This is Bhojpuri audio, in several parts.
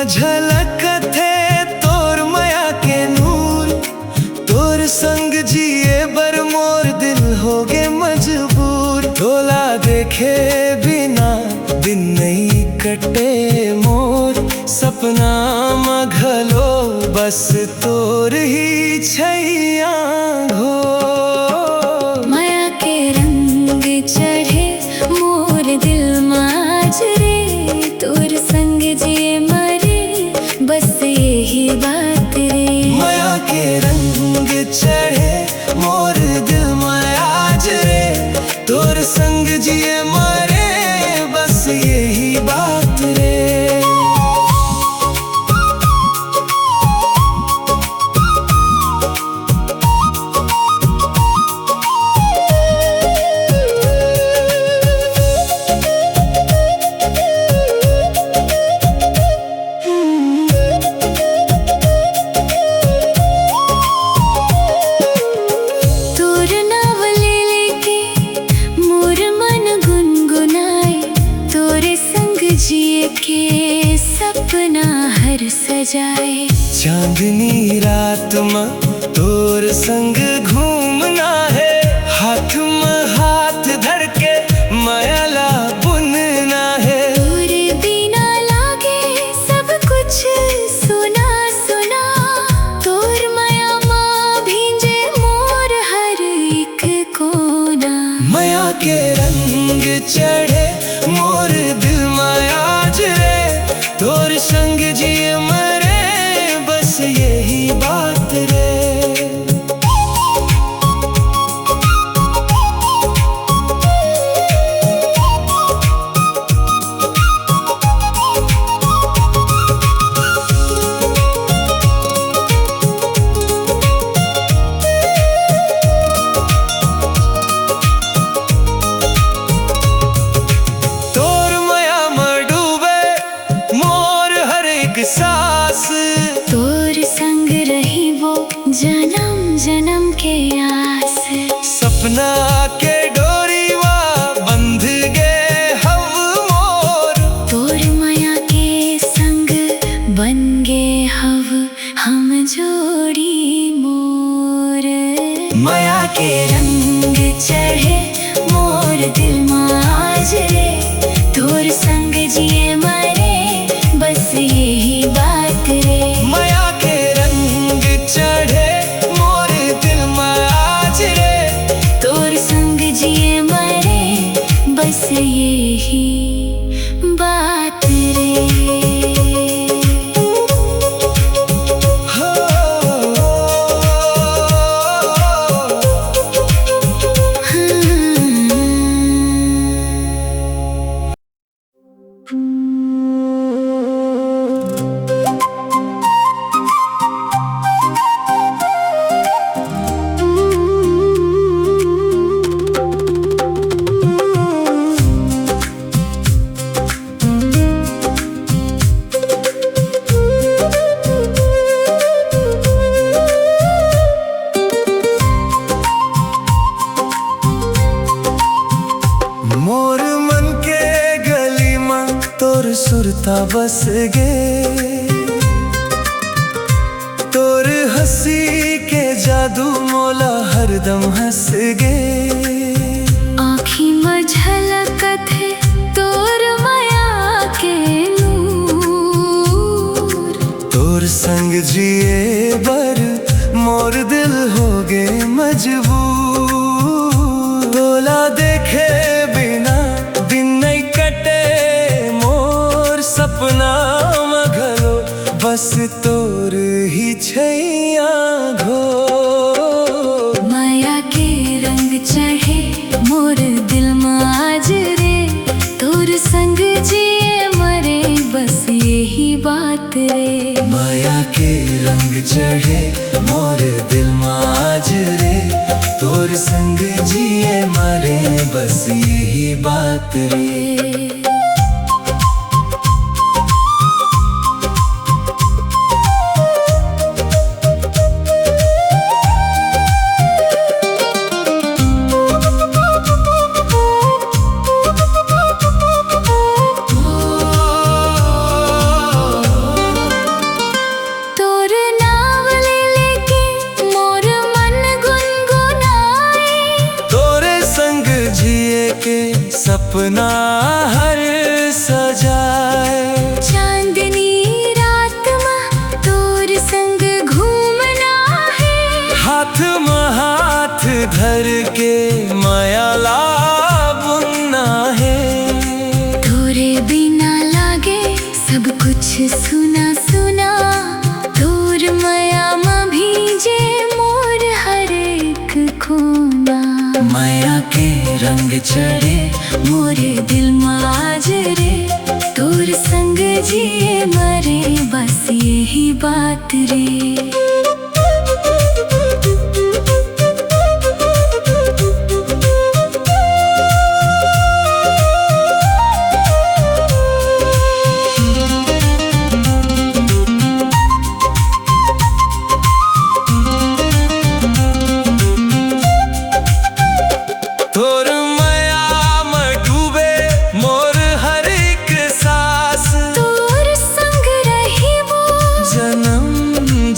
झलक थे तोर माया के नूर, तोर संग जिए बर मोर दिल होगे मजबूर। ढोला देखे बिना दिन नहीं कटे मोर, सपना मघलो बस तोर ही छैया घोर। माया के रंग चढ़े मोर दिल माज रे, तोर संग जिए मरे बस यही बात रे। माया के रंग चढ़े मोर दिल माज रे, तोर संग जिए मरे बस यही बात रे। के सपना हर सजाए, चांदनी रात में तोर संग घूमना है, हाथ में हाथ धर के मायाला बुनना है। तोर बिना लागे सब कुछ सुना सुना, तोर माया माँ भींजे मोर हर एक कोना। माया के रंग चढ़े मोर दिल मायाज रे, तोर संग जिए मरे बस यही बात रे। सास तोर संग रही वो जन्म जन्म के आस, सपना के डोरीवा बंध गे हव मोर। तोर माया के संग बन गे हव हम जोड़ी मोर। माया के रंग चढ़े मोर दिल माज रे, तोर संग जिए मरे बस यही बात रे। माया के रंग चढ़े मोर दिल माज रे, तोर संग जिए मरे बस यही बात रे। मोर मन के गली में तोर सुरता बस गे, तोर हंसी के जादू मोला हरदम हंस गे। आँखी में झलकत है तोर माया के नूर, तोर संग जिए बर मोर दिल होगे मजबूर। बोला देखे बिना दिन नहीं कटे मोर, सपना मघलो बस तोर ही छैया घोर। माया के रंग चढ़े मोर दिल माज रे, तोर संग जिए मरे बस यही बात रे। माया के रंग चढ़े मोर दिल माज रे, तोर संग जिए मरे बस यही बात रे। सपना हर सजाए। चांदनी रात में तोर संग घूमना है, हाथ में हाथ धर के मायाला बुनना है। तोरे बिना लागे सब कुछ सुना सुना, तोर माया में भीजे मोर हर एक खोना। माया के रंग चढ़े मोरे दिल में आज रे, तोर संग जिए मरे बस यही बात रे। तोर माया में डूबे मोर हर एक सांस, तोर संग रही वो जन्म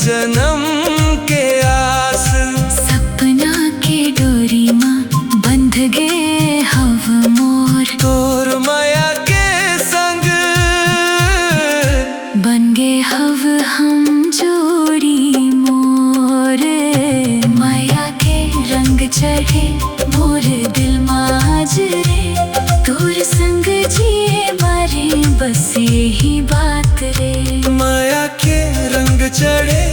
जन्म के आस। सपना के डोरी में बंध गए हव मोर, तोर माया के संग बन गए हव हम जोड़ी मोर। माया के रंग चढ़े मोर दिल में आज रे, तोर संग जिए मरे बस यही बात रे। माया के रंग चढ़े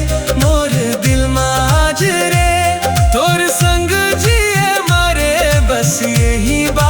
मोर दिल में आज रे, तोर संग जिए मरे बस यही बात।